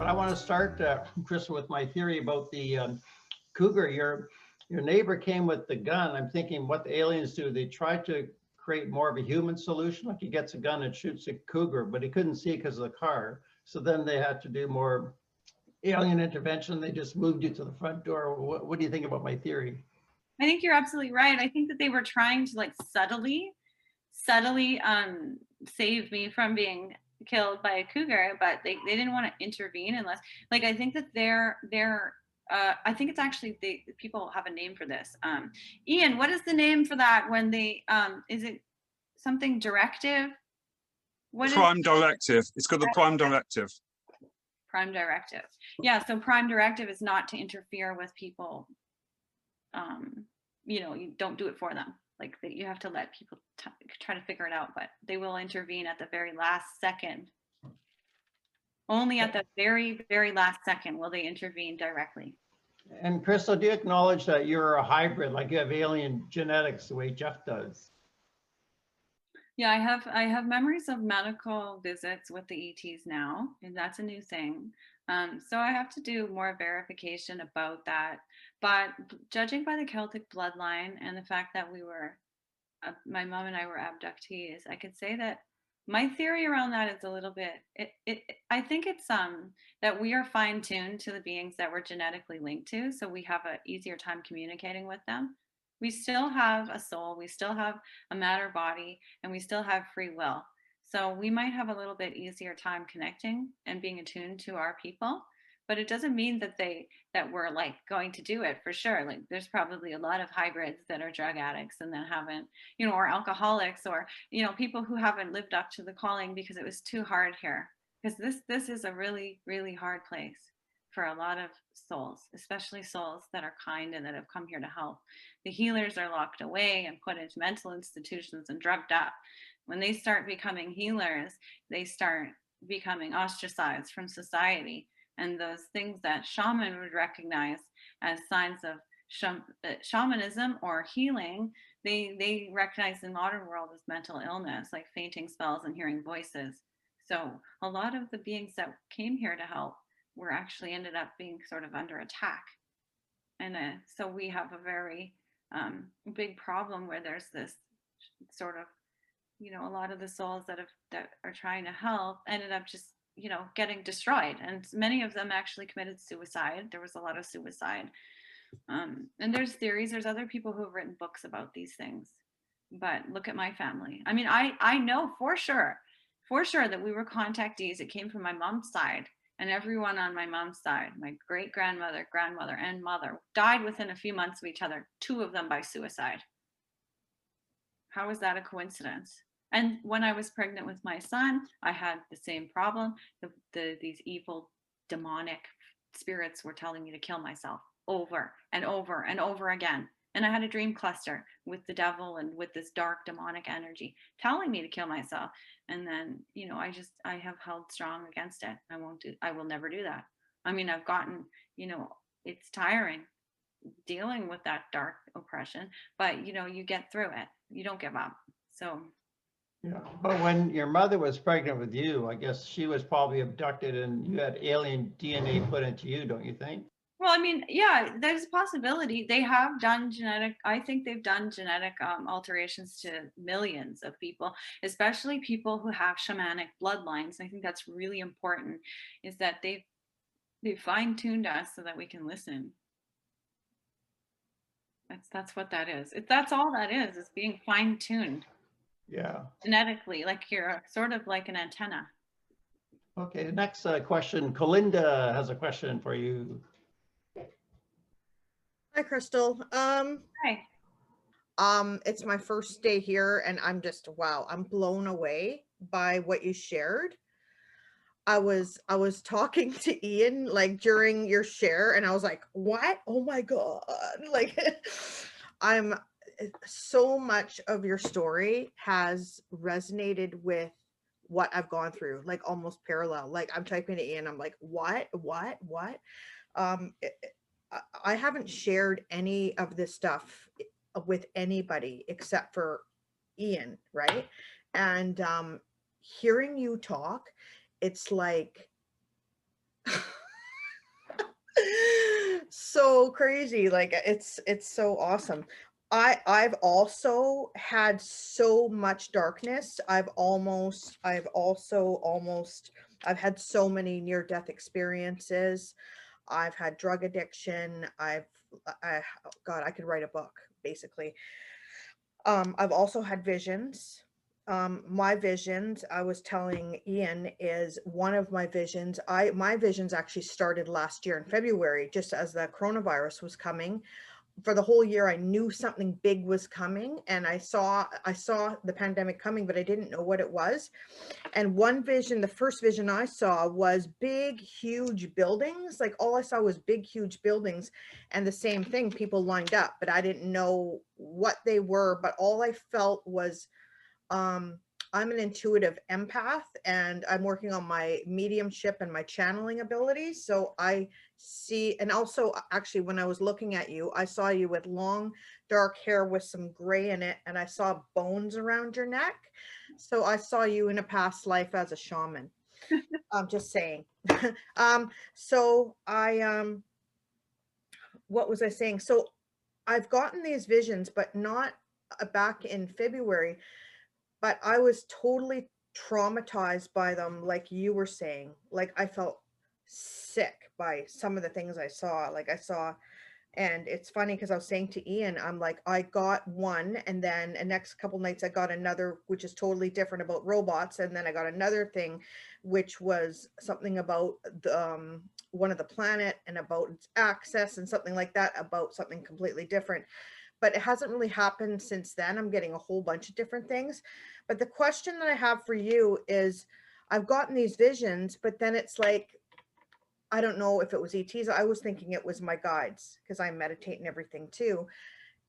I want to start, Chris, with my theory about the cougar. Your neighbor came with the gun. I'm thinking what the aliens do. They try to create more of a human solution. Like he gets a gun and shoots a cougar, but he couldn't see it because of the car. So then they had to do more alien intervention. They just moved you to the front door. What do you think about my theory? I think you're absolutely right. I think that they were trying to like subtly save me from being killed by a cougar, but they didn't want to intervene unless, like, I think that I think it's actually people have a name for this. Ian, what is the name for that when they is it something directive? What is Prime Directive. It's got the Prime Directive. Prime Directive? Yeah, so Prime Directive is not to interfere with people. You know, you don't do it for them. Like you have to let people try to figure it out, but they will intervene at the very last second. Only at the very, very last second will they intervene directly. And Crystal, do you acknowledge that you're a hybrid, like you have alien genetics the way Jeff does? Yeah, I have memories of medical visits with the ETs now, and that's a new thing. So I have to do more verification about that. But judging by the Celtic bloodline and the fact that we were, my mom and I were abductees, I could say that my theory around that is a little bit, I think it's that we are fine-tuned to the beings that we're genetically linked to, so we have an easier time communicating with them. We still have a soul, we still have a matter body, and we still have free will. So we might have a little bit easier time connecting and being attuned to our people, but it doesn't mean that we're like going to do it for sure. Like there's probably a lot of hybrids that are drug addicts and that haven't, you know, or alcoholics, or, you know, people who haven't lived up to the calling because it was too hard here. Because this is a really, really hard place for a lot of souls, especially souls that are kind and that have come here to help. The healers are locked away and put into mental institutions and drugged up. When they start becoming healers, they start becoming ostracized from society. And those things that shaman would recognize as signs of shamanism or healing, they recognize in the modern world as mental illness, like fainting spells and hearing voices. So a lot of the beings that came here to help were actually ended up being sort of under attack. And so we have a very big problem where there's this sort of, you know, a lot of the souls that are trying to help ended up just, you know, getting destroyed, and many of them actually committed suicide. There was a lot of suicide, and there's theories, there's other people who have written books about these things, but look at my family. I mean, I know for sure that we were contactees. It came from my mom's side, and everyone on my mom's side, my great grandmother, grandmother, and mother, died within a few months of each other, 2 of them by suicide. How is that a coincidence? And when I was pregnant with my son, I had the same problem. These evil demonic spirits were telling me to kill myself over and over and over again. And I had a dream cluster with the devil and with this dark demonic energy telling me to kill myself. And then, you know, I have held strong against it. I will never do that. I mean, I've gotten, you know, it's tiring dealing with that dark oppression, but you know, you get through it. You don't give up. So yeah, but when your mother was pregnant with you, I guess she was probably abducted and you had alien DNA put into you, don't you think? well, I mean, yeah, there's a possibility. They have done I think they've done genetic alterations to millions of people, especially people who have shamanic bloodlines. I think that's really important, is that they fine-tuned us so that we can listen. That's what that is. That's all that is being fine-tuned. Yeah. Genetically, like you're sort of like an antenna. Okay, next question. Colinda has a question for you. Hi, Crystal. Hi. It's my first day here, and I'm just, wow, I'm blown away by what you shared. I was talking to Ian like during your share, and I was like, what? Oh my God. Like I'm so much of your story has resonated with what I've gone through, like almost parallel. Like I'm typing to Ian, I'm like, what? I haven't shared any of this stuff with anybody except for Ian, right? And hearing you talk, it's like So crazy. Like it's so awesome. I've also had so much darkness. I've had so many near death experiences. I've had drug addiction. Oh God, I could write a book basically. I've also had visions. My visions, I was telling Ian, is one of my visions. My visions actually started last year in February, just as the coronavirus was coming. For the whole year, I knew something big was coming, and I saw the pandemic coming, but I didn't know what it was. And one vision, the first vision I saw was big, huge buildings. Like all I saw was big, huge buildings, and the same thing, people lined up, but I didn't know what they were. But all I felt was, I'm an intuitive empath, and I'm working on my mediumship and my channeling abilities. So I see, and also actually when I was looking at you, I saw you with long dark hair with some gray in it, and I saw bones around your neck. So I saw you in a past life as a shaman. I'm just saying. So what was I saying? So I've gotten these visions, but not back in February, but I was totally traumatized by them, like you were saying. Like I felt sick by some of the things I saw. Like I saw, and it's funny because I was saying to Ian, I'm like, I got one, and then the next couple nights I got another, which is totally different about robots, and then I got another thing, which was something about the one of the planet and about its access and something like that, about something completely different. But it hasn't really happened since then. I'm getting a whole bunch of different things. But the question that I have for you is, I've gotten these visions, but then it's like, I don't know if it was ETs. I was thinking it was my guides because I meditate and everything too.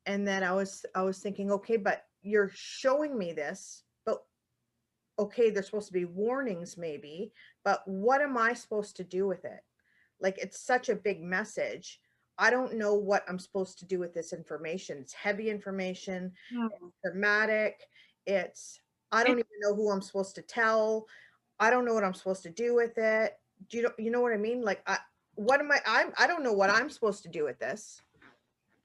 And then I was thinking, okay, but you're showing me this, but okay, there's supposed to be warnings maybe, but what am I supposed to do with it? Like, it's such a big message. I don't know what I'm supposed to do with this information. It's heavy information, Hmm. dramatic. I don't even know who I'm supposed to tell. I don't know what I'm supposed to do with it. You know what I mean? Like, I don't know what I'm supposed to do with this.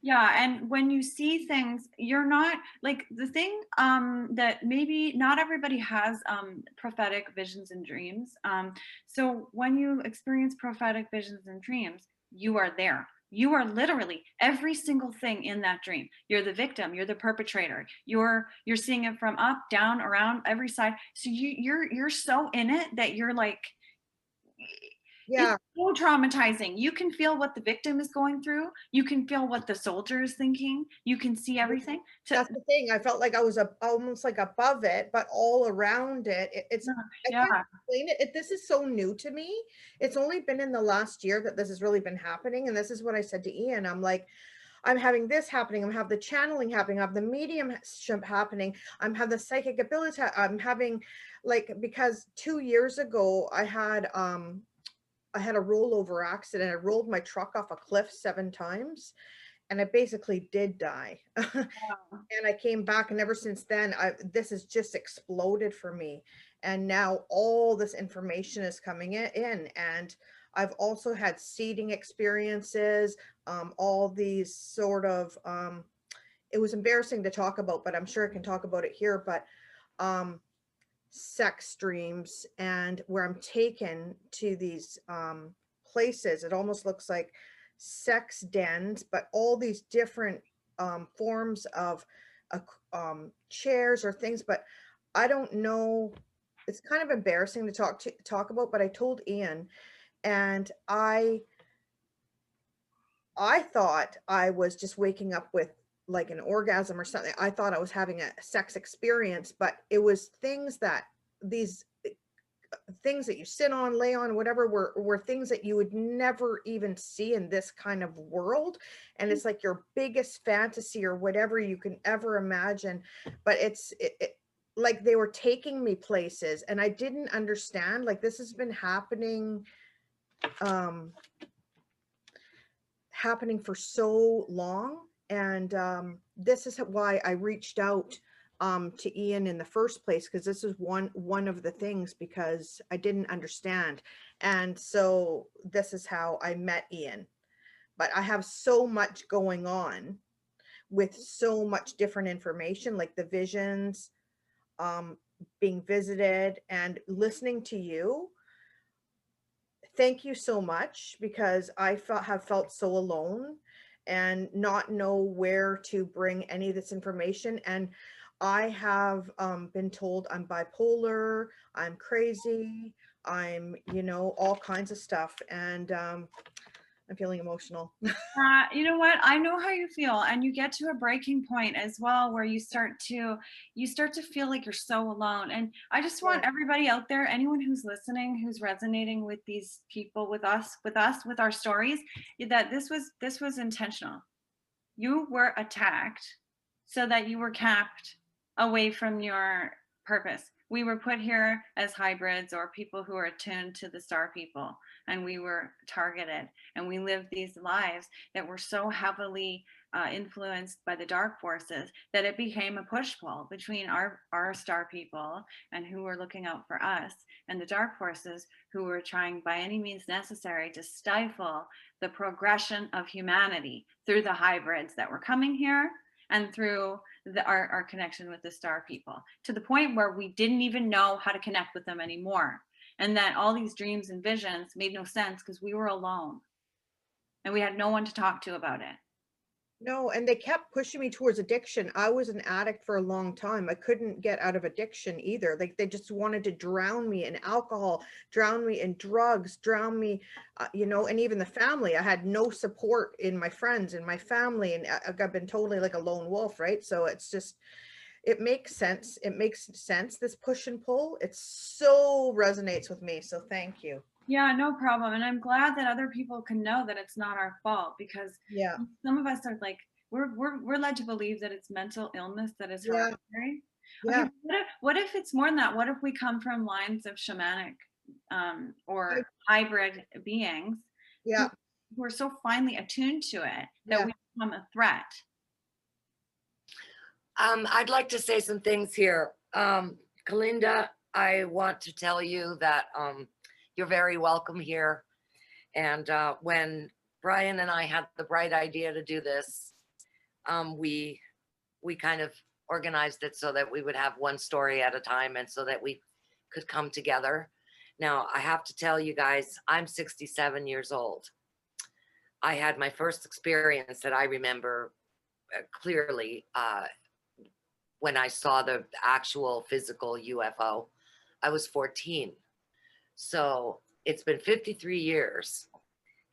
Yeah, and when you see things, you're not like the thing that maybe not everybody has prophetic visions and dreams. So when you experience prophetic visions and dreams, you are there. You are literally every single thing in that dream. You're the victim, you're the perpetrator. You're seeing it from up, down, around, every side. So you're so in it that you're like, Yeah, it's so traumatizing. You can feel what the victim is going through. You can feel what the soldier is thinking. You can see everything. that's the thing. I felt like I was almost like above it, but all around it. I Yeah, can't explain it. This is so new to me. It's only been in the last year that this has really been happening. And this is what I said to Ian. I'm like, I'm having this happening. I'm having the channeling happening. I have the mediumship happening. I'm having the psychic ability. I'm having, like, because 2 years ago I had a rollover accident. I rolled my truck off a cliff 7 times, and I basically did die. And I came back, and ever since then, this has just exploded for me. And now all this information is coming in, and I've also had seeding experiences, all these sort of, it was embarrassing to talk about, but I'm sure I can talk about it here, but sex dreams, and where I'm taken to these places. It almost looks like sex dens, but all these different forms of chairs or things. But I don't know. It's kind of embarrassing to talk about. But I told Ian, and I thought I was just waking up with like an orgasm or something. I thought I was having a sex experience, but it was these things that you sit on, lay on, whatever, were things that you would never even see in this kind of world. And it's like your biggest fantasy or whatever you can ever imagine. But like they were taking me places, and I didn't understand. Like, this has been happening for so long. And this is why I reached out to Ian in the first place, because this is one of the things, because I didn't understand. And so this is how I met Ian. But I have so much going on with so much different information, like the visions, being visited, and listening to you. Thank you so much, because I have felt so alone and not know where to bring any of this information. And I have been told I'm bipolar, I'm crazy, I'm, all kinds of stuff. And I'm feeling emotional. You know what? I know how you feel, and you get to a breaking point as well where you start to feel like you're so alone. And I just want everybody out there, anyone who's listening, who's resonating with these people, with us, with our stories, that this was intentional. You were attacked so that you were kept away from your purpose. We were put here as hybrids, or people who are attuned to the star people, and we were targeted, and we lived these lives that were so heavily influenced by the dark forces that it became a push-pull between our star people and who were looking out for us, and the dark forces who were trying by any means necessary to stifle the progression of humanity through the hybrids that were coming here, and through our connection with the star people, to the point where we didn't even know how to connect with them anymore. And that all these dreams and visions made no sense because we were alone and we had no one to talk to about it. No, and they kept pushing me towards addiction. I was an addict for a long time. I couldn't get out of addiction either. Like, they just wanted to drown me in alcohol, drown me in drugs, drown me, and even the family. I had no support in my friends, in my family, and I've been totally like a lone wolf, right? So it's just, it makes sense. It makes sense, this push and pull. It so resonates with me. So thank you. Yeah, no problem. And I'm glad that other people can know that it's not our fault, because some of us are like, we're led to believe that it's mental illness that is hereditary. Okay, what if it's more than that? What if we come from lines of shamanic or hybrid beings who are so finely attuned to it that we become a threat? I'd like to say some things here. Colinda, I want to tell you that you're very welcome here. And when Brian and I had the bright idea to do this, we kind of organized it so that we would have one story at a time, and so that we could come together. Now, I have to tell you guys, I'm 67 years old. I had my first experience that I remember clearly when I saw the actual physical UFO. I was 14. So it's been 53 years.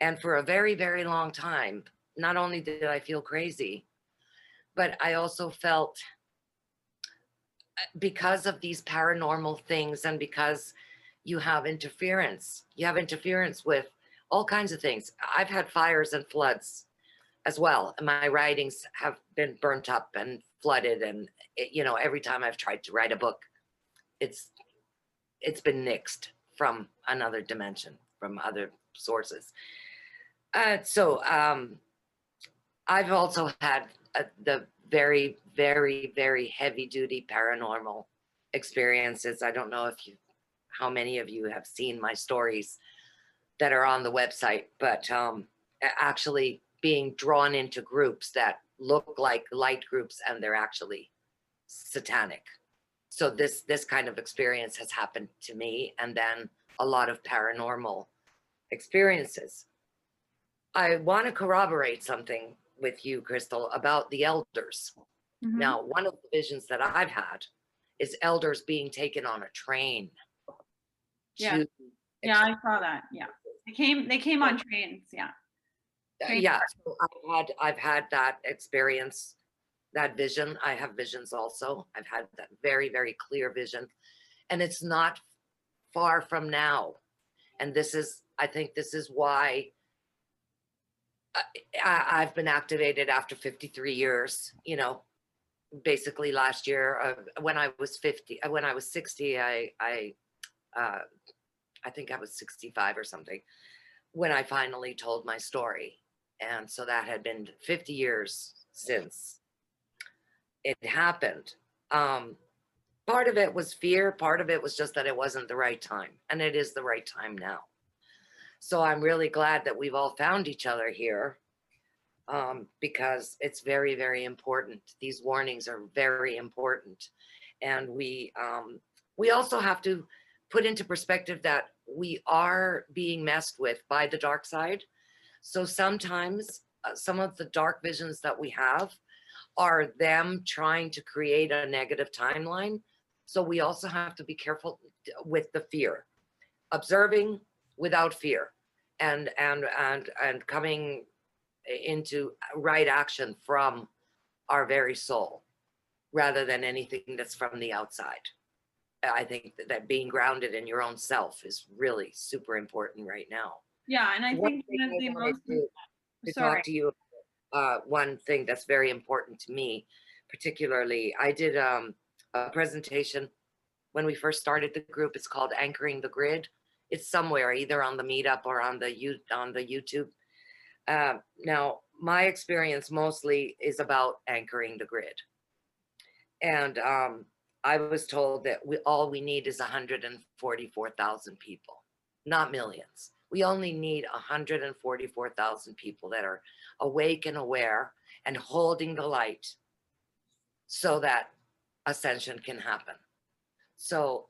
And for a very, very long time, not only did I feel crazy, but I also felt, because of these paranormal things, and because you have interference with all kinds of things. I've had fires and floods as well. And my writings have been burnt up and flooded. And, every time I've tried to write a book, it's been nixed from another dimension, from other sources. So I've also had the very, very, very heavy duty paranormal experiences. I don't know how many of you have seen my stories that are on the website, but actually being drawn into groups that look like light groups, and they're actually satanic. So this kind of experience has happened to me, and then a lot of paranormal experiences. I want to corroborate something with you, Crystal, about the elders. Mm-hmm. Now, one of the visions that I've had is elders being taken on a train. Yeah, I saw that. Yeah, they came on trains. Yeah. Yeah, so I've had that experience, that vision. I have visions also. I've had that very, very clear vision, and it's not far from now. And I think this is why I've been activated after 53 years, basically last year, when I was 60, I think I was 65 or something, when I finally told my story. And so that had been 50 years since it happened. Part of it was fear. Part of it was just that it wasn't the right time, and it is the right time now. So I'm really glad that we've all found each other here, because it's very, very important. These warnings are very important. And we also have to put into perspective that we are being messed with by the dark side. So sometimes some of the dark visions that we have are them trying to create a negative timeline. So we also have to be careful with the fear, observing without fear, and coming into right action from our very soul, rather than anything that's from the outside. I think that being grounded in your own self is really super important right now. Yeah, and I One think thing one of I the wanted most, to sorry, talk to you about, one thing that's very important to me, particularly, I did a presentation when we first started the group. It's called Anchoring the Grid. It's somewhere either on the meetup or on the YouTube. Now, my experience mostly is about anchoring the grid. And I was told that all we need is 144,000 people, not millions. We only need 144,000 people that are awake and aware and holding the light so that ascension can happen. So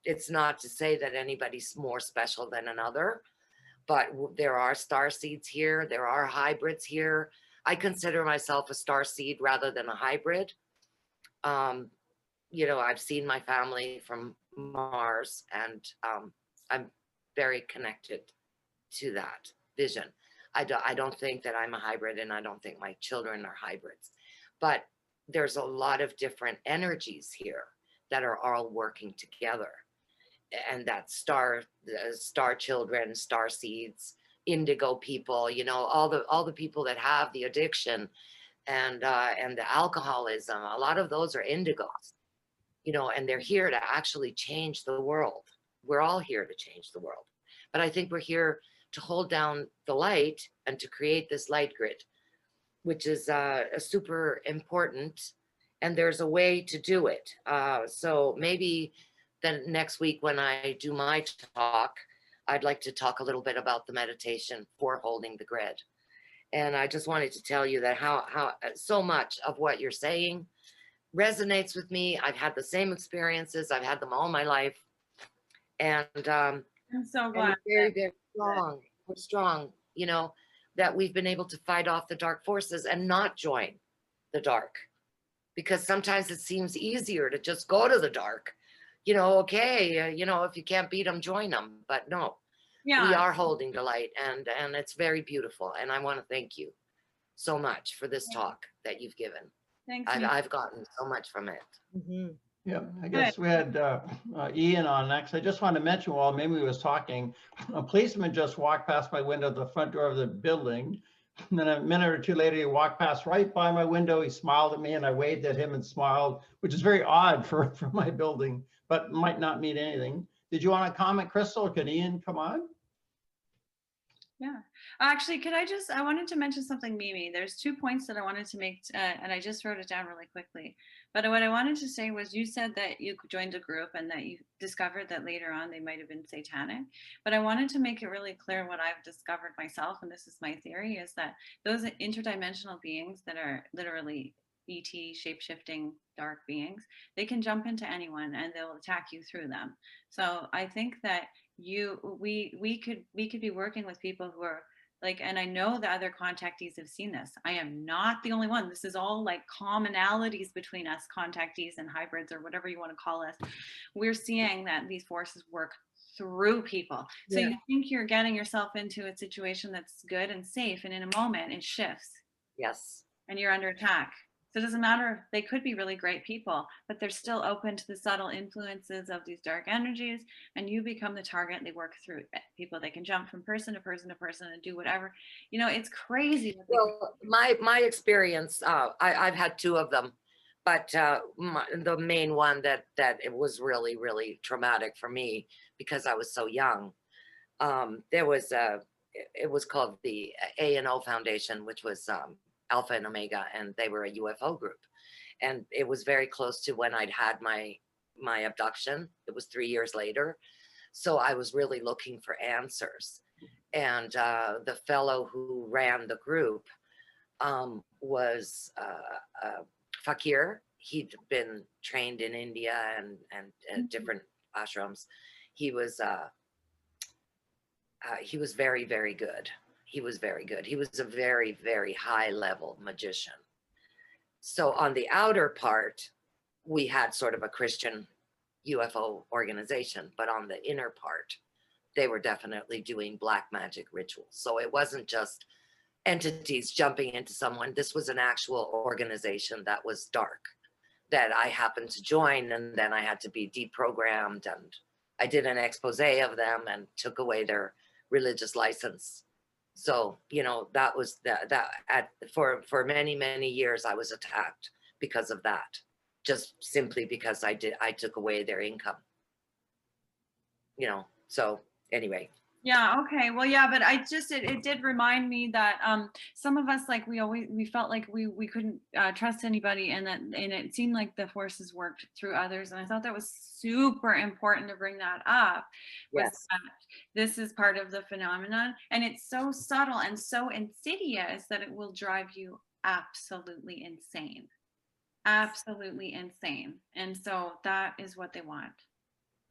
it's not to say that anybody's more special than another, but there are star seeds here. There are hybrids here. I consider myself a star seed rather than a hybrid. You know, I've seen my family from Mars, and I'm very connected to that vision. I don't think that I'm a hybrid, and I don't think my children are hybrids, but there's a lot of different energies here that are all working together. And that star children, star seeds, indigo people, you know, all the people that have the addiction and the alcoholism, a lot of those are indigos, you know, and they're here to actually change the world. We're all here to change the world, but I think we're here to hold down the light and to create this light grid, which is super important. And there's a way to do it. So maybe then next week when I do my talk, I'd like to talk a little bit about the meditation for holding the grid. And I just wanted to tell you that how so much of what you're saying resonates with me. I've had the same experiences. I've had them all my life. And I'm so and glad. we're very, very strong. We're strong, you know, that we've been able to fight off the dark forces and not join the dark. Because sometimes it seems easier to just go to the dark, you know, okay, you know, if you can't beat them, join them. But no, we Yeah, are holding the light, and it's very beautiful. And I want to thank you so much for this talk that you've given. thanks. I've gotten so much from it. Mhm. Yeah, I guess we had Ian on next. I just wanted to mention while Mimi was talking, a policeman just walked past my window, the front door of the building. And then a minute or two later, he walked past right by my window. He smiled at me and I waved at him and smiled, which is very odd for my building, but might not mean anything. Did you want to comment, Crystal, or can Ian come on? Yeah. Actually, I wanted to mention something, Mimi. There's 2 points that I wanted to make, and I just wrote it down really quickly. But what I wanted to say was you said that you joined a group and that you discovered that later on they might have been satanic. But I wanted to make it really clear what I've discovered myself, and this is my theory, is that those interdimensional beings that are literally ET shape-shifting dark beings, they can jump into anyone and they'll attack you through them. So I think that we could be working with people who are like, and I know the other contactees have seen this. I am not the only one. This is all like commonalities between us contactees and hybrids, or whatever you want to call us. We're seeing that these forces work through people. So Yeah. you think you're getting yourself into a situation that's good and safe, and in a moment it shifts Yes. and you're under attack. So it doesn't matter. They could be really great people, but they're still open to the subtle influences of these dark energies, and you become the target. They work through people. They can jump from person to person to person and do whatever. You know, it's crazy. Well, my experience, I've had 2 of them, but the main one that it was really, really traumatic for me because I was so young. There was it was called the A&O Foundation, which was Alpha and Omega, and they were a UFO group. And it was very close to when I'd had my abduction. It was 3 years later. So I was really looking for answers. And the fellow who ran the group was Fakir. He'd been trained in India and different ashrams. He was very, very good. He was very good. He was a very, very high level magician. So on the outer part, we had sort of a Christian UFO organization, but on the inner part, they were definitely doing black magic rituals. So it wasn't just entities jumping into someone. This was an actual organization that was dark, that I happened to join, and then I had to be deprogrammed, and I did an expose of them and took away their religious license. So, you know, that was for many, many years I was attacked because of that, just simply because I took away their income, you know. So anyway. Yeah, okay. Well, yeah, but it did remind me that some of us, like, we felt like we couldn't trust anybody, and it seemed like the forces worked through others, and I thought that was super important to bring that up. Yes. This is part of the phenomenon, and it's so subtle and so insidious that it will drive you absolutely insane. Absolutely insane. And so that is what they want.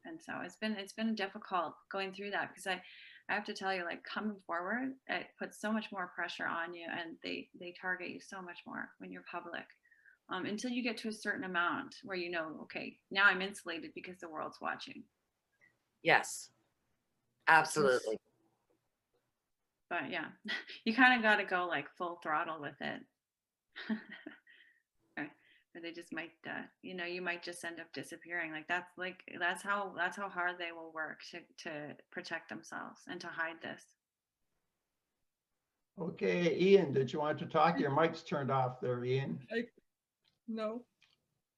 And so it's been difficult going through that, because I have to tell you, like, coming forward, it puts so much more pressure on you, and they target you so much more when you're public, until you get to a certain amount where, you know, okay, now I'm insulated because the world's watching. Yes, absolutely. But yeah, you kind of got to go like full throttle with it. Or they just might, you know, you might just end up disappearing. That's how hard they will work to protect themselves and to hide this. Okay, Ian, did you want to talk? Your mic's turned off there, Ian. No.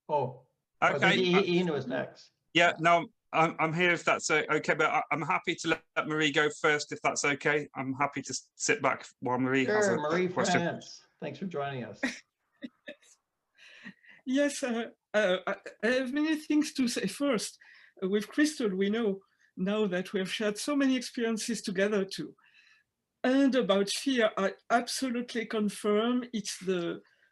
Oh, I Okay. think Ian was next. Yeah, no, I'm here if that's okay, but I'm happy to let Marie go first if that's okay. I'm happy to sit back while Marie has Sure, a Marie question. France. Thanks for joining us. Yes, I have many things to say. First, with Crystal, we know now that we have shared so many experiences together too. And about fear, I absolutely confirm it's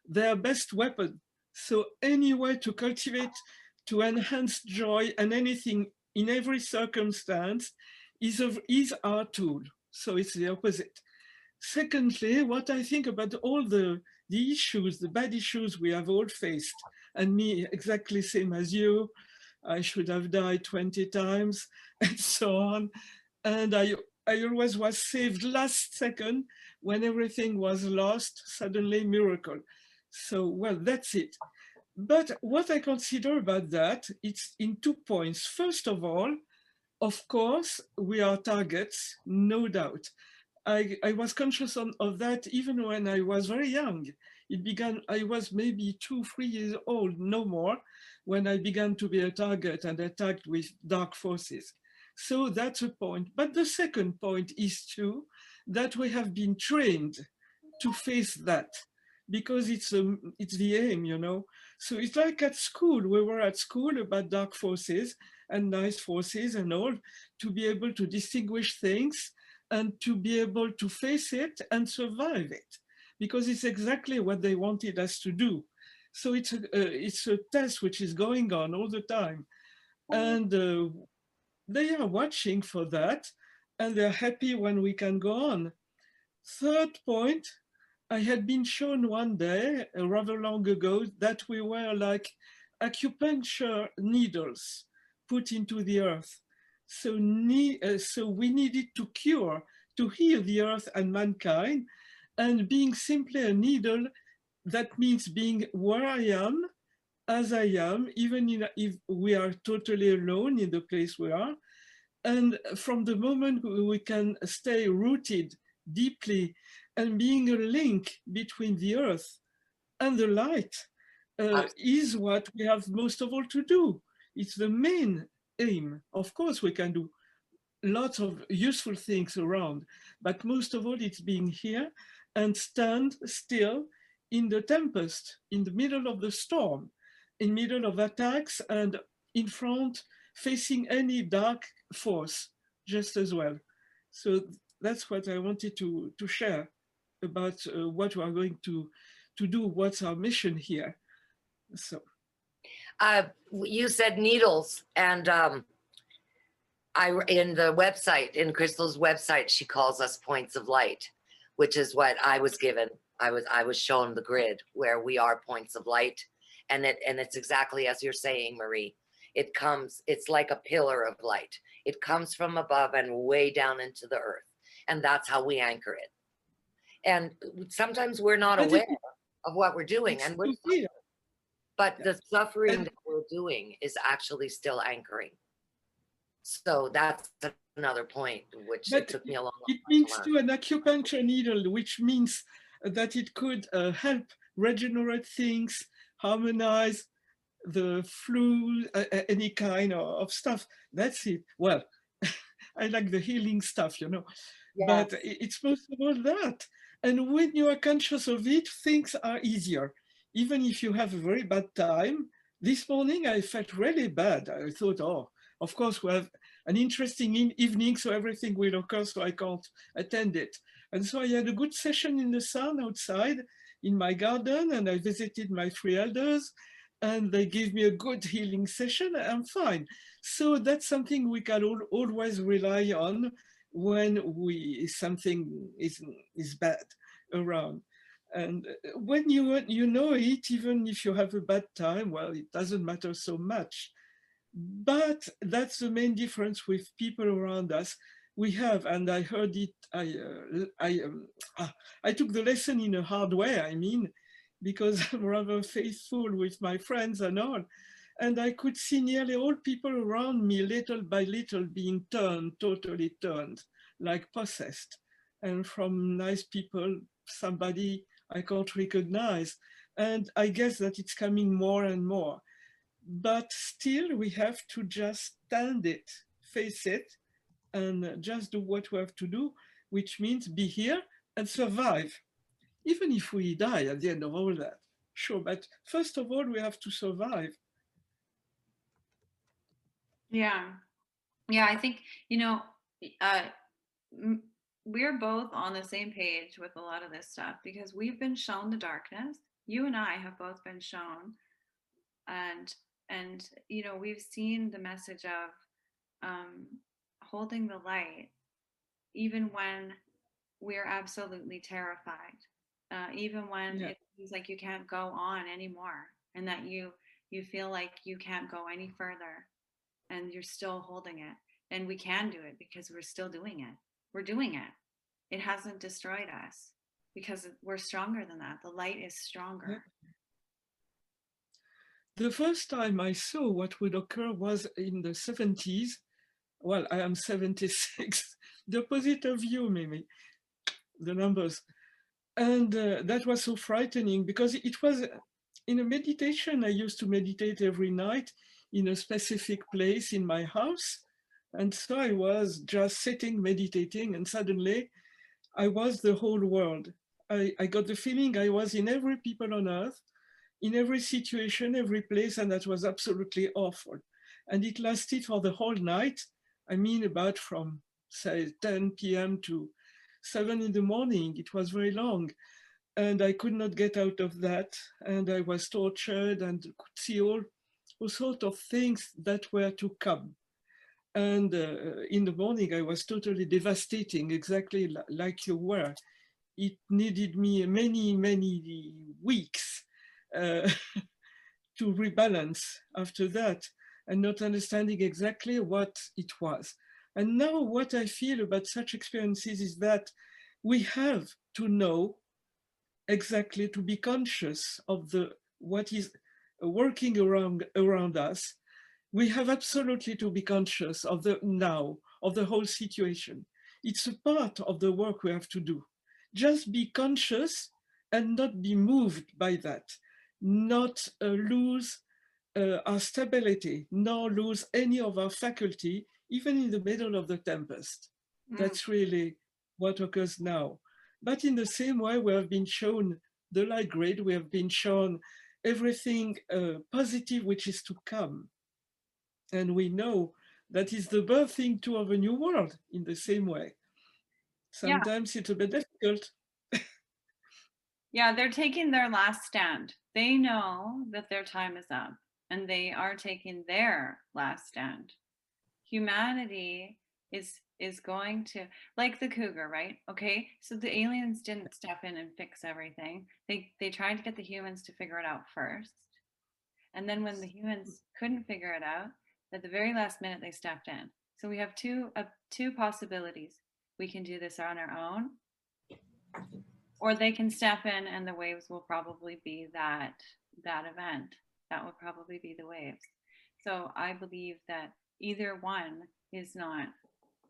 their best weapon. So any way to cultivate, to enhance joy and anything in every circumstance is our tool. So it's the opposite. Secondly, what I think about all the issues, the bad issues we have all faced, and me exactly same as you, I should have died 20 times and so on. And I always was saved last second when everything was lost, suddenly miracle. So, well, that's it. But what I consider about that, it's in 2 points. First of all, of course, we are targets, no doubt. I was conscious of that even when I was very young. It began, I was maybe 2, 3 years old, no more, when I began to be a target and attacked with dark forces. So that's a point. But the second point is too, that we have been trained to face that, because it's the aim, you know. So it's like at school, we were at school about dark forces and nice forces and all, to be able to distinguish things and to be able to face it and survive it, because it's exactly what they wanted us to do. So it's a test which is going on all the time. And they are watching for that, and they're happy when we can go on. Third point, I had been shown one day, rather long ago, that we were like acupuncture needles put into the earth. So we needed to cure, to heal the earth and mankind, and being simply a needle, that means being where I am, as I am, even if we are totally alone in the place we are. And from the moment we can stay rooted deeply and being a link between the earth and the light is what we have most of all to do. It's the main aim. Of course, we can do lots of useful things around, but most of all, it's being here and stand still in the tempest, in the middle of the storm, in middle of attacks, and in front, facing any dark force just as well. So that's what I wanted to share about what we are going to do, what's our mission here. So. You said needles, and in the website, in Crystal's website, she calls us points of light, which is what I was given. I was shown the grid where we are points of light, and it's exactly as you're saying, Marie. It's like a pillar of light. It comes from above and way down into the earth, and that's how we anchor it. And sometimes we're not aware of what we're doing, and but the suffering that we're doing is actually still anchoring. So that's another point, which it took me a long time. It means to an acupuncture needle, which means that it could help regenerate things, harmonize the flu, any kind of stuff. That's it. Well, I like the healing stuff, you know, but it's most of all that. And when you are conscious of it, things are easier. Even if you have a very bad time. This morning, I felt really bad. I thought, oh, of course, we have an interesting evening, so everything will occur, so I can't attend it. And so I had a good session in the sun outside in my garden, and I visited my 3 elders, and they gave me a good healing session. I'm fine. So that's something we can always rely on when something is bad around. And when you know it, even if you have a bad time, well, it doesn't matter so much. But that's the main difference with people around us. We have, and I heard it, I took the lesson in a hard way, I mean, because I'm rather faithful with my friends and all. And I could see nearly all people around me, little by little, being turned, totally turned, like possessed. And from nice people, somebody I can't recognize. And I guess that it's coming more and more. But still, we have to just stand it, face it, and just do what we have to do, which means be here and survive. Even if we die at the end of all that, sure, but first of all, we have to survive. Yeah. Yeah, I think, you know, we're both on the same page with a lot of this stuff because we've been shown the darkness. You and I have both been shown, and you know, we've seen the message of holding the light even when we're absolutely terrified, even when it feels like you can't go on anymore, and that you feel like you can't go any further, and you're still holding it. And we can do it because we're still doing it. We're doing it. It hasn't destroyed us because we're stronger than that. The light is stronger. The first time I saw what would occur was in the 70s. Well, I am 76, the opposite of you, Mimi, the numbers. And that was so frightening because it was in a meditation. I used to meditate every night in a specific place in my house. And so I was just sitting, meditating, and suddenly I was the whole world. I got the feeling I was in every people on earth, in every situation, every place, and that was absolutely awful. And it lasted for the whole night. I mean, about from, say, 10 p.m. to 7 in the morning. It was very long. And I could not get out of that. And I was tortured and could see all sorts of things that were to come. And in the morning, I was totally devastating, exactly like you were. It needed me many, many weeks to rebalance after that and not understanding exactly what it was. And now what I feel about such experiences is that we have to know exactly, to be conscious of what is working around us. We have absolutely to be conscious of the now, of the whole situation. It's a part of the work we have to do. Just be conscious and not be moved by that, not lose our stability, nor lose any of our faculty, even in the middle of the tempest. That's really what occurs now. But in the same way, we have been shown the light grid, we have been shown everything positive which is to come. And we know that is the birthing too of a new world in the same way. Sometimes it's a bit difficult. Yeah, they're taking their last stand. They know that their time is up and they are taking their last stand. Humanity is going to, like the cougar, right? Okay, so the aliens didn't step in and fix everything. They tried to get the humans to figure it out first. And then when the humans couldn't figure it out, at the very last minute they stepped in. So we have two possibilities. We can do this on our own, or they can step in and the waves will probably be that event. That will probably be the waves. So I believe that either one is not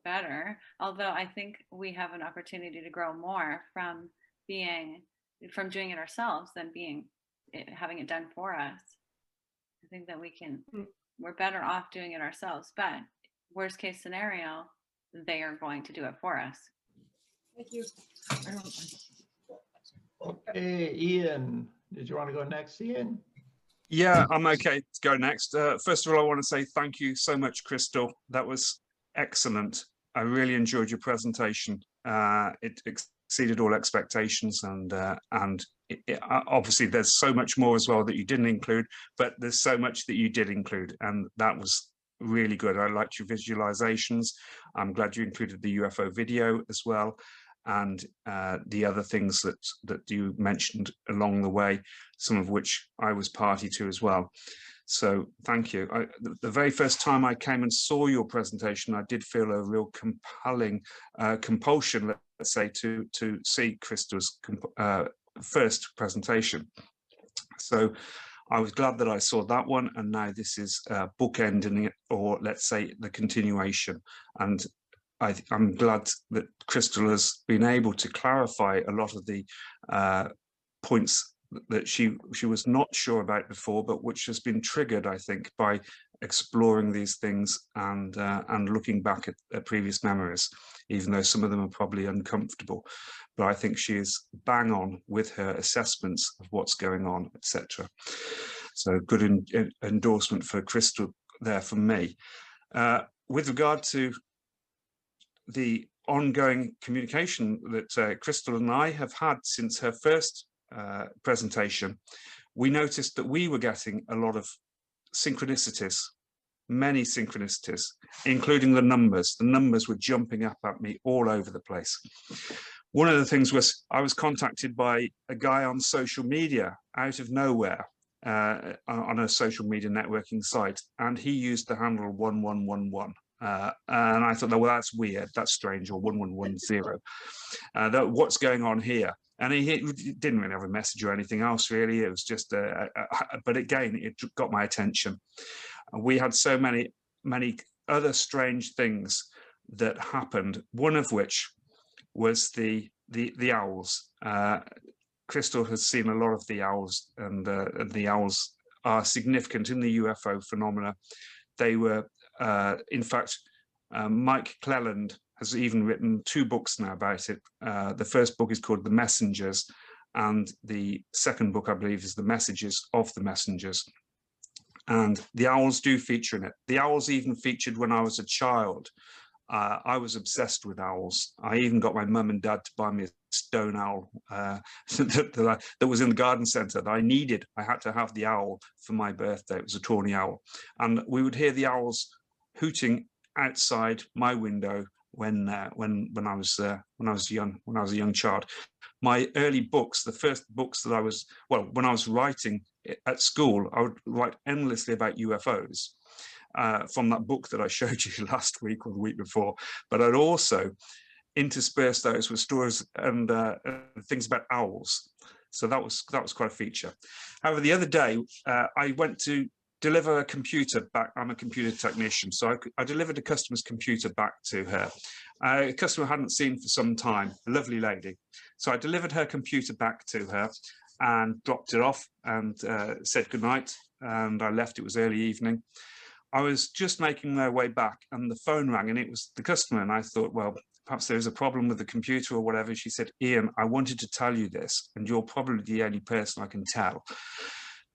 better, although I think we have an opportunity to grow more from doing it ourselves than having it done for us. I think that we're better off doing it ourselves, but worst case scenario, they are going to do it for us. Thank you. Okay, Ian, did you want to go next, Ian? Yeah, I'm okay to go next. First of all, I want to say thank you so much, Crystal. That was excellent. I really enjoyed your presentation. It exceeded all expectations, and obviously there's so much more as well that you didn't include, but there's so much that you did include, and that was really good. I liked your visualizations. I'm glad you included the UFO video as well, and the other things that you mentioned along the way, some of which I was party to as well. So thank you. The very first time I came and saw your presentation, I did feel a real compelling compulsion, let's say, to see Crystal's first presentation. So I was glad that I saw that one, and now this is bookending it, or let's say the continuation. And I'm glad that Crystal has been able to clarify a lot of the points that she was not sure about before, but which has been triggered, I think, by exploring these things and looking back at previous memories, even though some of them are probably uncomfortable. But I think she is bang on with her assessments of what's going on, etc. So good endorsement for Crystal there from me. With regard to the ongoing communication that Crystal and I have had since her first presentation, we noticed that we were getting a lot of synchronicities, many synchronicities, including the numbers. The numbers were jumping up at me all over the place. One of the things was I was contacted by a guy on social media out of nowhere, on a social media networking site, and he used the handle 1111. And I thought, well, that's weird, that's strange, or 1110. What's going on here? And he didn't really have a message or anything else, really. It was just, but again, it got my attention. And we had so many other strange things that happened, one of which was the owls. Crystal has seen a lot of the owls, and the owls are significant in the UFO phenomena. They were, in fact, Mike Cleland has even written 2 books now about it. The first book is called The Messengers, and the second book, I believe, is The Messages of the Messengers. And the owls do feature in it. The owls even featured when I was a child. I was obsessed with owls. I even got my mum and dad to buy me a stone owl that was in the garden centre that I needed. I had to have the owl for my birthday. It was a tawny owl. And we would hear the owls hooting outside my window when I was a young child. My early books, the first books that I was, well, when I was writing at school, I would write endlessly about UFOs. From that book that I showed you last week or the week before, but I'd also intersperse those with stories and things about owls. So that was quite a feature. However, the other day I went to deliver a computer back. I'm a computer technician, so I delivered a customer's computer back to her. A customer I hadn't seen for some time, a lovely lady. So I delivered her computer back to her and dropped it off and said goodnight, and I left. It was early evening. I was just making my way back and the phone rang, and it was the customer, and I thought, well, perhaps there's a problem with the computer or whatever. She said, Ian, I wanted to tell you this, and you're probably the only person I can tell.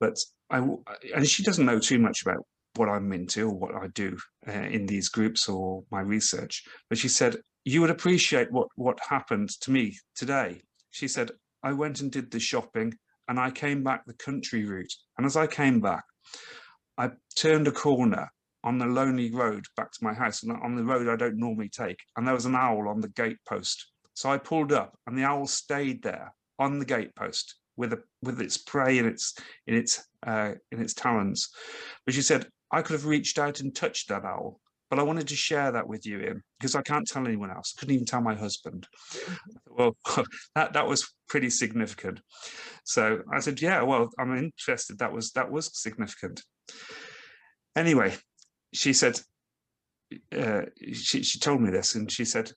But and she doesn't know too much about what I'm into or what I do in these groups or my research. But she said, you would appreciate what happened to me today. She said, I went and did the shopping and I came back the country route. And as I came back, I turned a corner on the lonely road back to my house, and on the road I don't normally take. And there was an owl on the gatepost. So I pulled up and the owl stayed there on the gatepost with its prey in its talons. But she said, I could have reached out and touched that owl, but I wanted to share that with you, Ian, because I can't tell anyone else. I couldn't even tell my husband. Well, that was pretty significant. So I said, yeah, well, I'm interested. That was significant. Anyway, she said, she told me this, and she said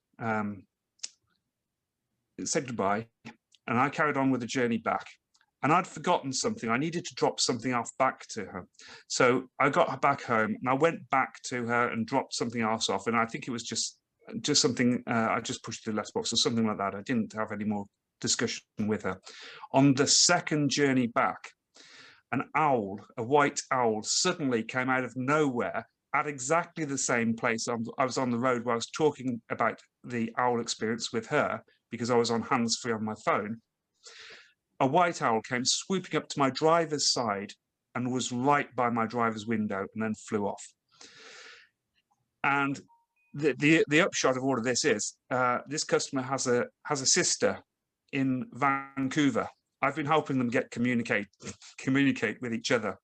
goodbye, and I carried on with the journey back. And I'd forgotten something. I needed to drop something off back to her. So I got her back home and I went back to her and dropped something else off. And I think it was just something, I just pushed the letterbox or something like that. I didn't have any more discussion with her. On the second journey back, an owl, a white owl, suddenly came out of nowhere at exactly the same place. I was on the road where I was talking about the owl experience with her because I was on hands-free on my phone. A white owl came swooping up to my driver's side and was right by my driver's window and then flew off. And the upshot of all of this is this customer has a sister in Vancouver. I've been helping them communicate with each other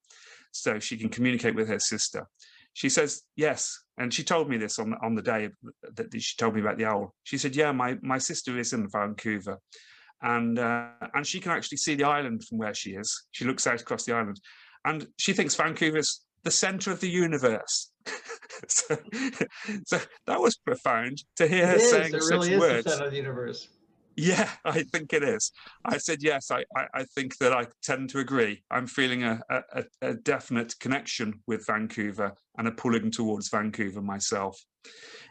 so she can communicate with her sister. She says, yes. And she told me this on the day that she told me about the owl. She said, yeah, my sister is in Vancouver. And she can actually see the island from where she is. She looks out across the island, and she thinks Vancouver's the center of the universe. so that was profound to hear her saying such words. It really is the center of the universe. Yeah, I think it is. I said, yes, I think that I tend to agree. I'm feeling a definite connection with Vancouver and a pulling towards Vancouver myself.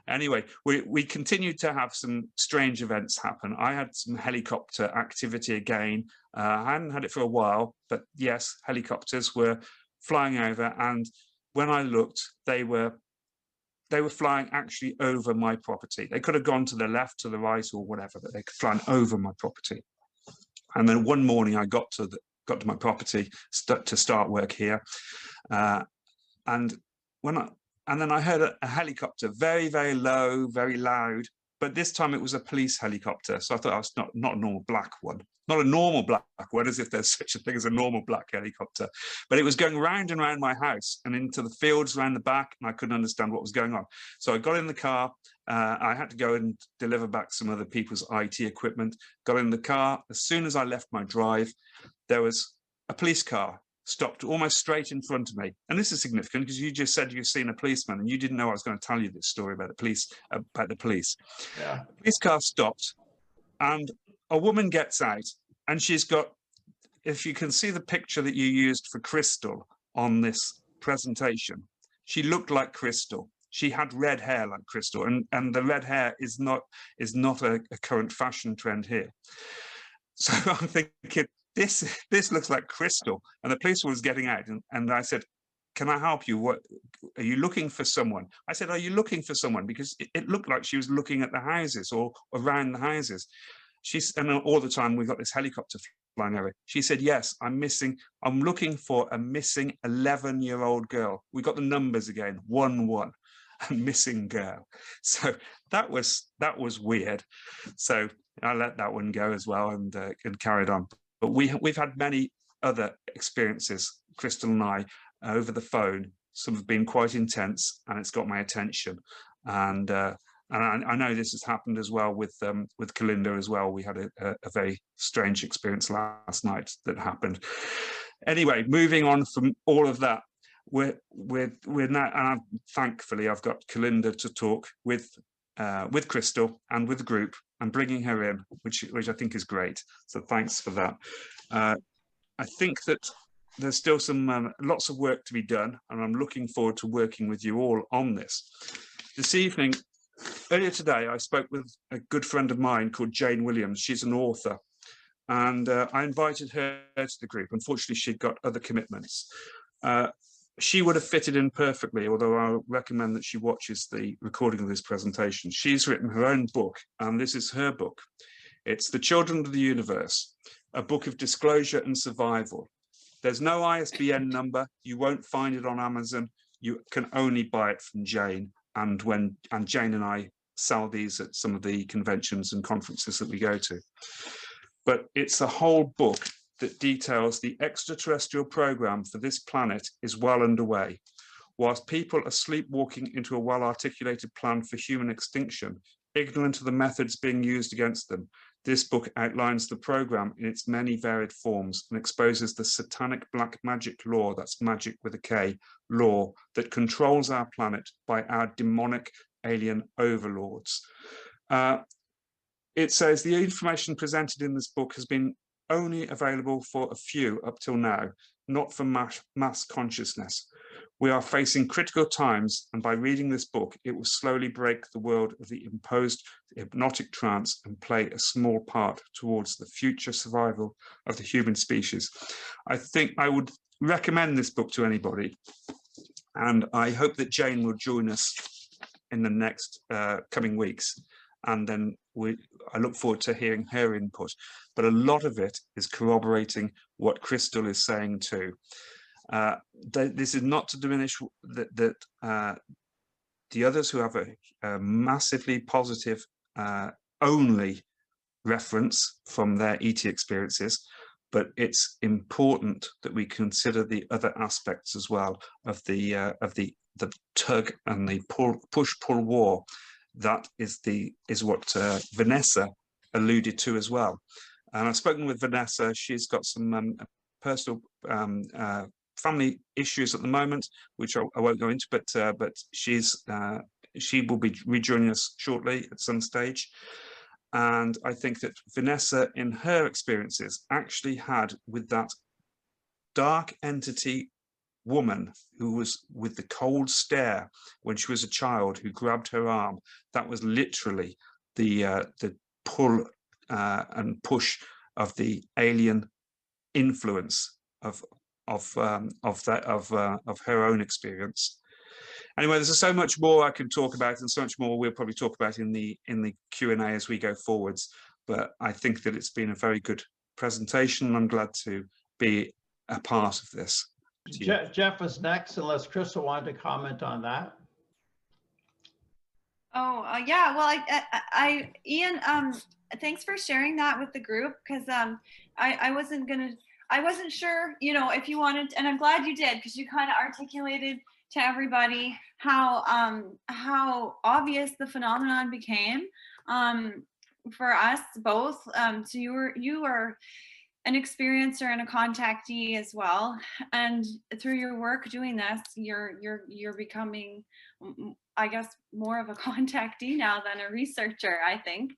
Anyway, we continued to have some strange events happen. I had some helicopter activity again. I hadn't had it for a while, but yes, helicopters were flying over. And when I looked, they were flying actually over my property. They could have gone to the left, to the right, or whatever, but they could fly over my property. And then one morning I got to my property to start work here. And then I heard a helicopter, very, very low, very loud, but this time it was a police helicopter. So I thought, oh, it's not a normal black one. Not a normal black one, as if there's such a thing as a normal black helicopter. But it was going round and round my house and into the fields around the back, and I couldn't understand what was going on. So I got in the car. I had to go and deliver back some other people's IT equipment. Got in the car. As soon as I left my drive, there was a police car stopped almost straight in front of me. And this is significant because you just said you've seen a policeman and you didn't know I was going to tell you this story about the police. Yeah. The police car stopped and a woman gets out and she's got, if you can see the picture that you used for Crystal on this presentation, she looked like Crystal. She had red hair like Crystal, and the red hair is not a current fashion trend here. So I'm thinking, this looks like Crystal. And the policeman was getting out, and I said, can I help you? What are you looking for someone? I said, are you looking for someone? Because it looked like she was looking at the houses or around the houses. And all the time we got this helicopter flying over. She said, yes, I'm looking for a missing 11-year-old girl. We got the numbers again, 11, a missing girl. So that was weird. So I let that one go as well and carried on. But we've had many other experiences, Crystal and I, over the phone. Some have been quite intense, and it's got my attention. And I know this has happened as well with Colinda as well. We had a very strange experience last night that happened. Anyway, moving on from all of that, we're now, and thankfully I've got Colinda to talk with Crystal and with the group and bringing her in, which I think is great. So thanks for that. I think that there's still some lots of work to be done, and I'm looking forward to working with you all on this. This evening, Earlier today, I spoke with a good friend of mine called Jane Williams. She's an author, and I invited her to the group. Unfortunately, she'd got other commitments. She would have fitted in perfectly, although I recommend that she watches the recording of this presentation. She's written her own book, and this is her book. It's The Children of the Universe, a book of disclosure and survival. There's no ISBN number. You won't find it on Amazon. You can only buy it from Jane. And Jane and I sell these at some of the conventions and conferences that we go to. But it's a whole book that details the extraterrestrial program for this planet is well underway. Whilst people are sleepwalking into a well-articulated plan for human extinction, ignorant of the methods being used against them, this book outlines the program in its many varied forms and exposes the satanic black magic law, that's magic with a K, law that controls our planet by our demonic alien overlords. It says the information presented in this book has been only available for a few up till now, not for mass consciousness. We are facing critical times, and by reading this book, it will slowly break the world of the imposed hypnotic trance and play a small part towards the future survival of the human species. I think I would recommend this book to anybody, and I hope that Jane will join us in the next coming weeks. And then I look forward to hearing her input. But a lot of it is corroborating what Crystal is saying too. This is not to diminish that the others who have a massively positive only reference from their ET experiences, but it's important that we consider the other aspects as well of the tug and the push-pull war. That is what Vanessa alluded to as well. And I've spoken with Vanessa. She's got some personal family issues at the moment, which I won't go into, but she will be rejoining us shortly at some stage. And I think that Vanessa, in her experiences, actually had with that dark entity woman who was with the cold stare when she was a child, who grabbed her arm, that was literally the pull and push of the alien influence of her own experience. Anyway, there's so much more I can talk about, and so much more we'll probably talk about in the Q&A as we go forwards. But I think that it's been a very good presentation. I'm glad to be a part of this. Jeff is next, unless Crystal wanted to comment on that. Oh, yeah. Well, Ian, thanks for sharing that with the group, because I wasn't sure, you know, if you wanted, and I'm glad you did, because you kind of articulated to everybody how obvious the phenomenon became for us both. So you were an experiencer and a contactee as well, and through your work doing this, you're becoming, I guess, more of a contactee now than a researcher, I think.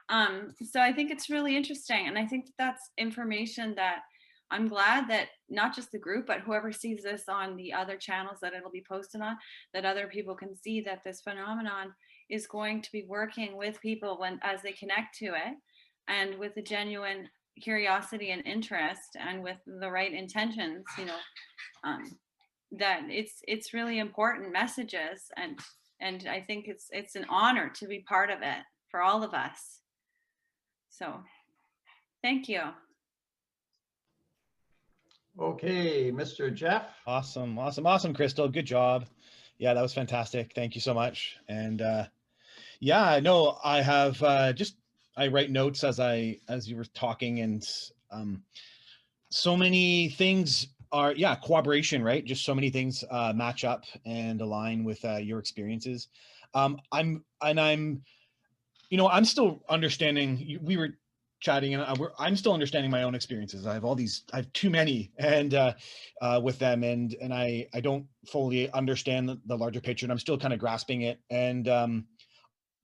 So I think it's really interesting, and I think that's information that I'm glad that not just the group, but whoever sees this on the other channels that it'll be posted on, that other people can see that this phenomenon is going to be working with people as they connect to it, and with a genuine curiosity and interest, and with the right intentions, you know, that it's really important messages, and I think it's an honor to be part of it for all of us. So thank you. Okay, Mr. Jeff. Awesome, Crystal. Good job. Yeah, that was fantastic. Thank you so much. And yeah, no, I have I write notes as you were talking, and so many things are, yeah, cooperation, right? Just so many things match up and align with your experiences. I'm you know, I'm still understanding. We were chatting, and I'm still understanding my own experiences. I have too many, and with them, and I don't fully understand the larger picture, and I'm still kind of grasping it. And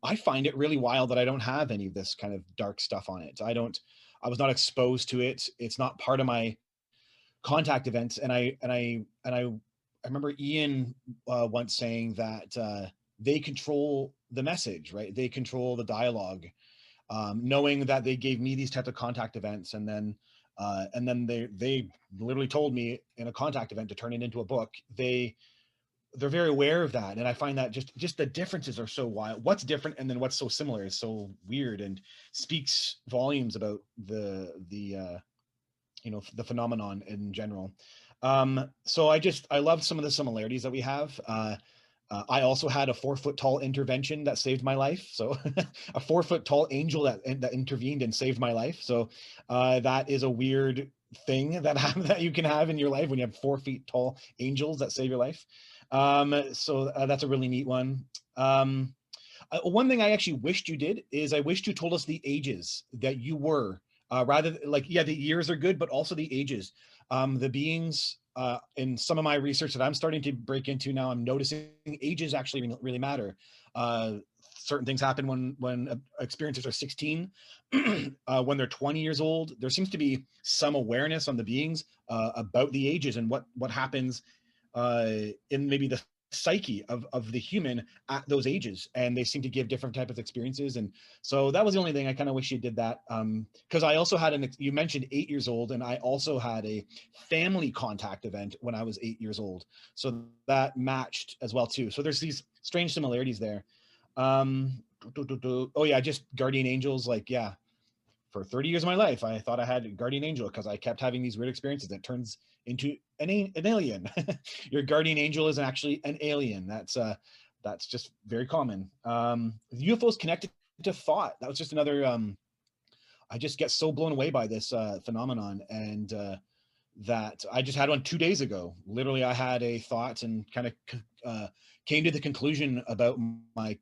I find it really wild that I don't have any of this kind of dark stuff on it. I was not exposed to it. It's not part of my contact events. And I remember Ian once saying that they control the message, right? They control the dialogue. Knowing that they gave me these types of contact events, and then they literally told me in a contact event to turn it into a book. They're very aware of that, and I find that just the differences are so wild. What's different and then what's so similar is so weird, and speaks volumes about the you know, the phenomenon in general. So I love some of the similarities that we have. I also had a 4-foot tall intervention that saved my life. So a 4-foot tall angel that intervened and saved my life. So that is a weird thing that you can have in your life when you have 4 feet tall angels that save your life. So that's a really neat one. One thing I actually wished you did is I wished you told us the ages that you were, rather like, yeah, the years are good, but also the ages. The beings, in some of my research that I'm starting to break into now, I'm noticing ages actually really matter. Certain things happen when experiencers are 16, when they're 20 years old. There seems to be some awareness on the beings about the ages and what happens in maybe the psyche of the human at those ages, and they seem to give different type of experiences. And so that was the only thing I kind of wish you did that, because I also had you mentioned 8 years old, and I also had a family contact event when I was 8 years old, so that matched as well too. So there's these strange similarities there. Oh yeah, just guardian angels, like, yeah, for 30 years of my life I thought I had a guardian angel because I kept having these weird experiences that turns into an alien. Your guardian angel is actually an alien. That's just very common. UFOs connected to thought. That was just another, I just get so blown away by this phenomenon, and that I just had one 2 days ago. Literally, I had a thought and kind of came to the conclusion about my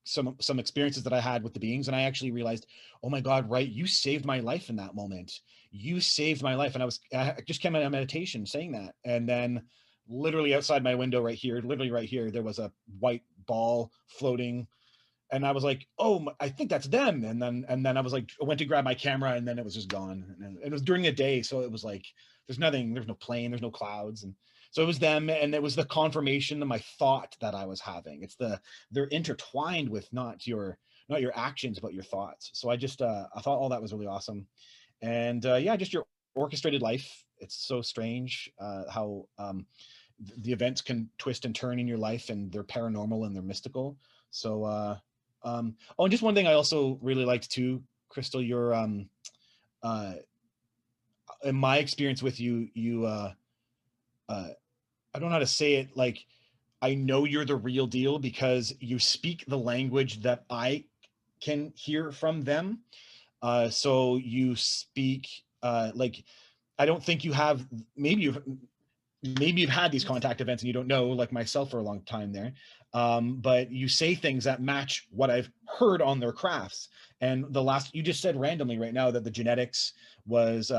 some experiences that I had with the beings, and I actually realized, oh my God, right, you saved my life in that moment. You saved my life. And I just came out of meditation saying that, and then literally outside my window right here, literally right here, there was a white ball floating, and I was like, oh, I think that's them. And then I was like, I went to grab my camera, and then it was just gone. And it was during the day, so it was like, there's nothing, there's no plane, there's no clouds. And so it was them, and it was the confirmation of my thought that I was having. They're intertwined with not your actions, but your thoughts. So I thought all that was really awesome. And yeah, just your orchestrated life. It's so strange how the events can twist and turn in your life, and they're paranormal and they're mystical. So oh, and just one thing I also really liked too, Crystal, your in my experience with you I don't know how to say it, like, I know you're the real deal because you speak the language that I can hear from them. So you speak like, I don't think you have, maybe you've had these contact events and you don't know, like myself, for a long time there, but you say things that match what I've heard on their crafts. And you just said randomly right now that the genetics was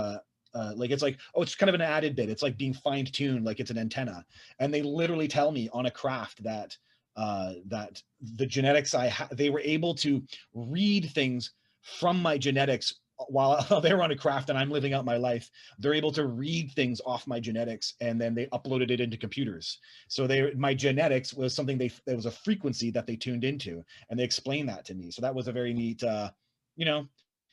like, it's like, oh, it's kind of an added bit, it's like being fine-tuned, like it's an antenna. And they literally tell me on a craft that that the genetics they were able to read things from my genetics while they were on a craft and I'm living out my life. They're able to read things off my genetics, and then they uploaded it into computers. So my genetics was something it was a frequency that they tuned into, and they explained that to me. So that was a very neat, you know,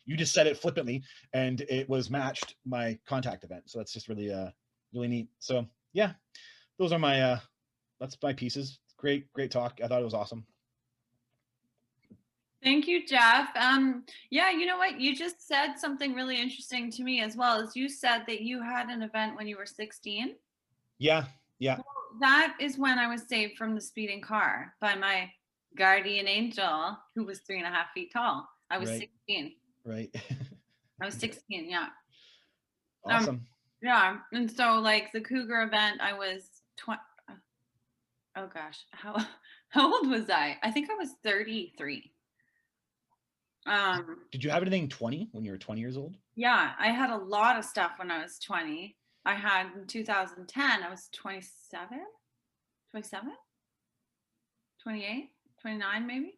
you just said it flippantly and it was matched my contact event. So that's just really, really neat. So yeah, those are my, that's my pieces. Great talk. I thought it was awesome. Thank you, Jeff. Yeah, you know what? You just said something really interesting to me as well. As you said that you had an event when you were 16. Yeah. Well, that is when I was saved from the speeding car by my guardian angel, who was 3.5 feet tall. I was 16. Right. I was 16. Yeah. Awesome. Yeah. And so, like, the cougar event, I was 20. Oh gosh, how old was I? I think I was 33. Did you have anything 20 when you were 20 years old? Yeah, I had a lot of stuff when I was 20. I had in 2010, I was 27, 28, 29 maybe.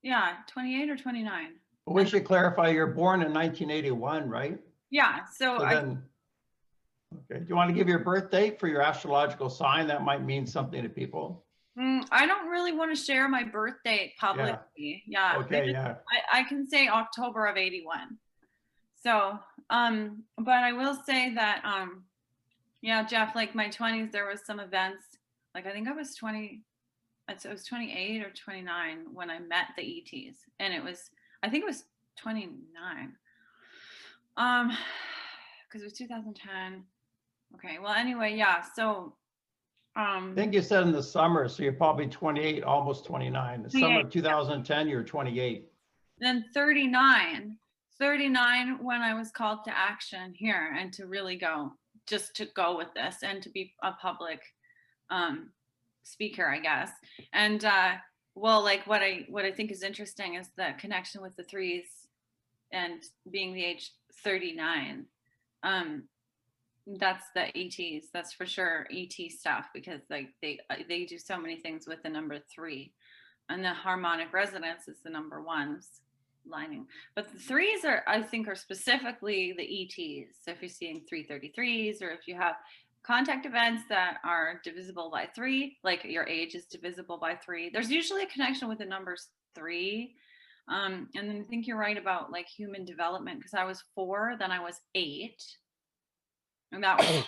Yeah, 28 or 29. We should clarify, you're born in 1981, right? Yeah, so okay, do you want to give your birth date for your astrological sign? That might mean something to people. I don't really want to share my birth date publicly. Yeah. Okay, yeah. I can say October of 81. So, but I will say that, yeah, Jeff, like my 20s, there was some events, like I think I was 20, it was 28 or 29 when I met the ETs. And it was, I think it was 29. Because it was 2010. Okay, well, anyway, yeah. So, I think you said in the summer, so you're probably 28, almost 29. The summer of 2010, you're 28. then 39 when I was called to action here and to really go, just to go with this and to be a public speaker, I guess. And well, like what I think is interesting is the connection with the threes and being the age 39. That's the ETs, that's for sure ET stuff, because like they do so many things with the number 3, and the harmonic resonance is the number 1's lining. But the 3s are, I think, are specifically the ETs. So if you're seeing 333s, or if you have contact events that are divisible by 3, like your age is divisible by 3, there's usually a connection with the numbers 3. And then I think you're right about like human development, because I was 4, then I was 8. And that was,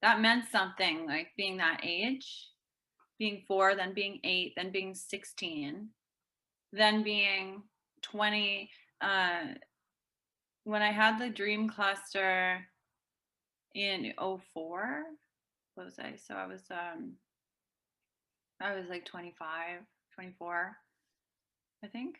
that meant something, like being that age, being 4, then being 8, then being 16, then being 20. When I had the dream cluster in 04, what was I? So I was like 25, 24, I think.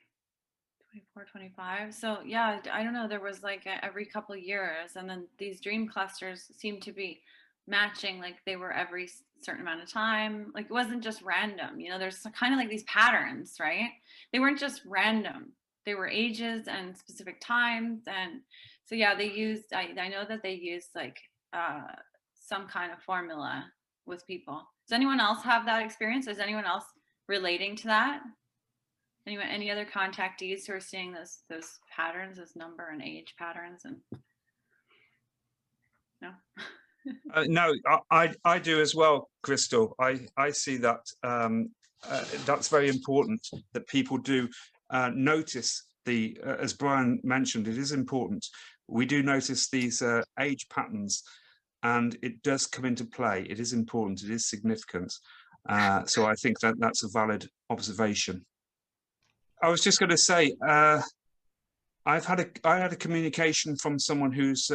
24, 25. So yeah, I don't know. There was like every couple of years, and then these dream clusters seemed to be matching, like they were every certain amount of time. Like it wasn't just random, you know, there's kind of like these patterns, right? They weren't just random. They were ages and specific times. And so yeah, they used, I know that they used like some kind of formula with people. Does anyone else have that experience? Is anyone else relating to that? Anyone, any other contactees who are seeing those patterns, those number and age patterns? And no. No, I do as well, Crystal. I see that that's very important, that people do notice the, as Brian mentioned, it is important. We do notice these age patterns, and it does come into play. It is important. It is significant. So I think that that's a valid observation. I was just going to say, I had a communication from someone who's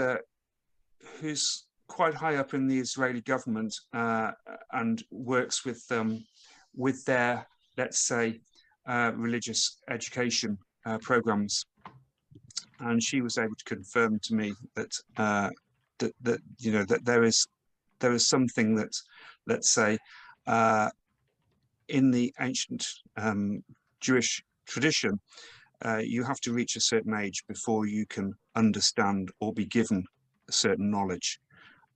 quite high up in the Israeli government and works with their, let's say, religious education programs, and she was able to confirm to me that that you know, that there is something that, let's say, in the ancient Jewish tradition, you have to reach a certain age before you can understand or be given certain knowledge.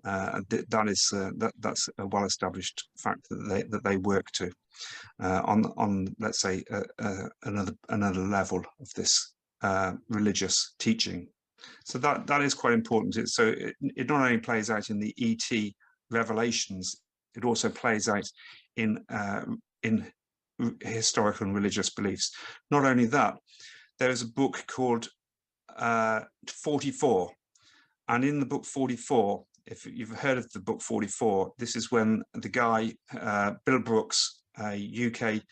That's a well-established fact that they work to on let's say another level of this religious teaching. So that is quite important. It not only plays out in the ET revelations, it also plays out in historical and religious beliefs. Not only that, there is a book called 44, and in the book 44, if you've heard of the book 44, this is when the guy, Bill Brooks, a UK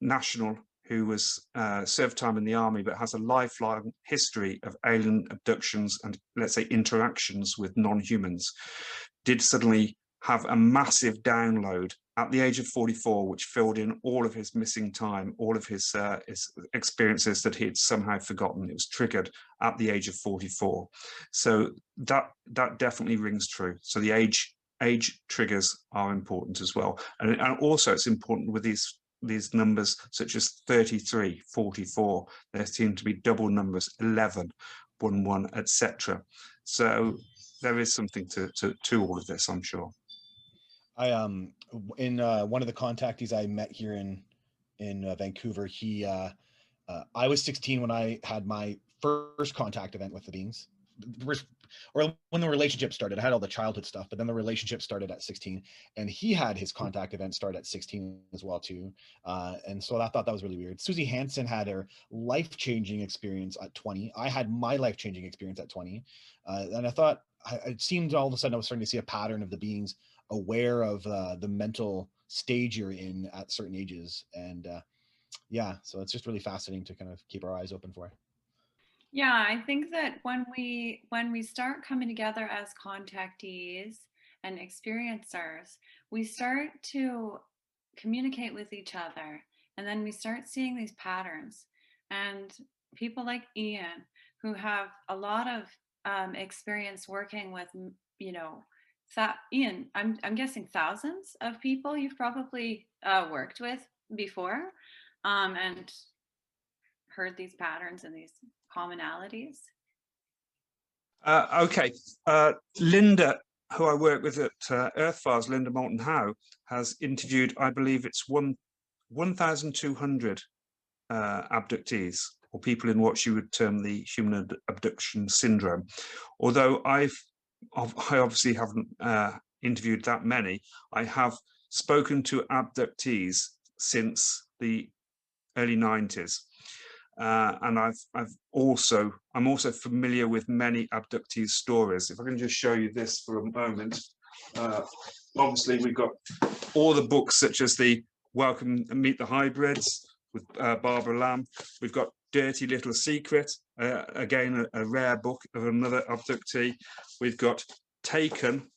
national who was served time in the army but has a lifelong history of alien abductions and, let's say, interactions with non-humans, did suddenly have a massive download at the age of 44, which filled in all of his missing time, all of his experiences that he had somehow forgotten. It was triggered at the age of 44. So that definitely rings true. So the age triggers are important as well. And also it's important with these numbers such as 33, 44, there seem to be double numbers, 11, 11, etc. So there is something to all of this, I'm sure. I in one of the contactees I met here in Vancouver, he I was 16 when I had my first contact event with the beings, or when the relationship started. I had all the childhood stuff, but then the relationship started at 16, and he had his contact event start at 16 as well too. And so I thought that was really weird. Susie Hansen had her life-changing experience at 20. I had my life-changing experience at 20. And I thought it seemed all of a sudden I was starting to see a pattern of the beings aware of the mental stage you're in at certain ages. And yeah, so it's just really fascinating to kind of keep our eyes open for. Yeah, I think that when we start coming together as contactees and experiencers, we start to communicate with each other, and then we start seeing these patterns. And people like Ian, who have a lot of experience working with, you know, Ian, I'm guessing thousands of people you've probably worked with before, and heard these patterns and these commonalities. Okay, Linda, who I work with at Earthfiles, Linda Moulton Howe, has interviewed, I believe it's 1,200 abductees, or people in what she would term the human abduction syndrome. Although I obviously haven't interviewed that many, I have spoken to abductees since the early 90s. And I'm also familiar with many abductees' stories. If I can just show you this for a moment. Obviously, we've got all the books such as the Welcome and Meet the Hybrids with Barbara Lamb. We've got Dirty Little Secret, again, a rare book of another abductee. We've got Taken,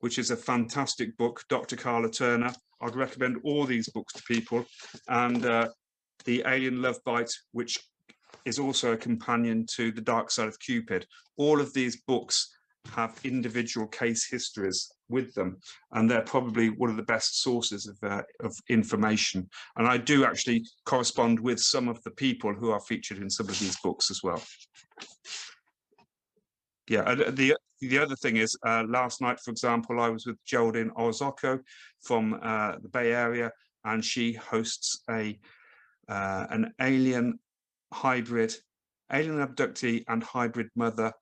which is a fantastic book, Dr. Carla Turner. I'd recommend all these books to people. And The Alien Love Bite, which is also a companion to The Dark Side of Cupid. All of these books have individual case histories with them, and they're probably one of the best sources of information. And I do actually correspond with some of the people who are featured in some of these books as well. Yeah, the other thing is, last night, for example, I was with Geraldine Orozco from the Bay Area, and she hosts an alien abductee and hybrid mother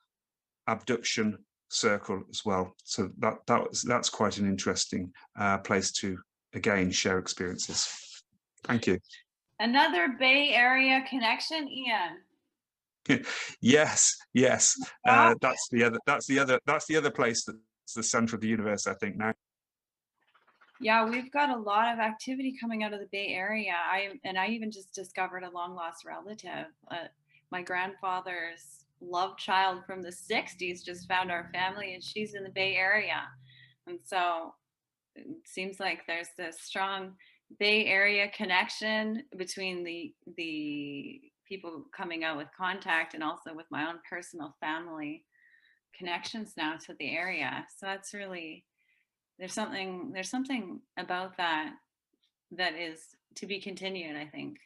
abduction circle as well. So that's quite an interesting place to again share experiences. Thank you. Another Bay Area connection, Ian. Yes. Wow. That's the other place that's the center of the universe, I think, now. Yeah, we've got a lot of activity coming out of the Bay Area. I even just discovered a long lost relative. My grandfather's love child from the 60s just found our family, and she's in the Bay Area. And so it seems like there's this strong Bay Area connection between the people coming out with contact and also with my own personal family connections now to the area. So that's really, there's something about that is to be continued, I think.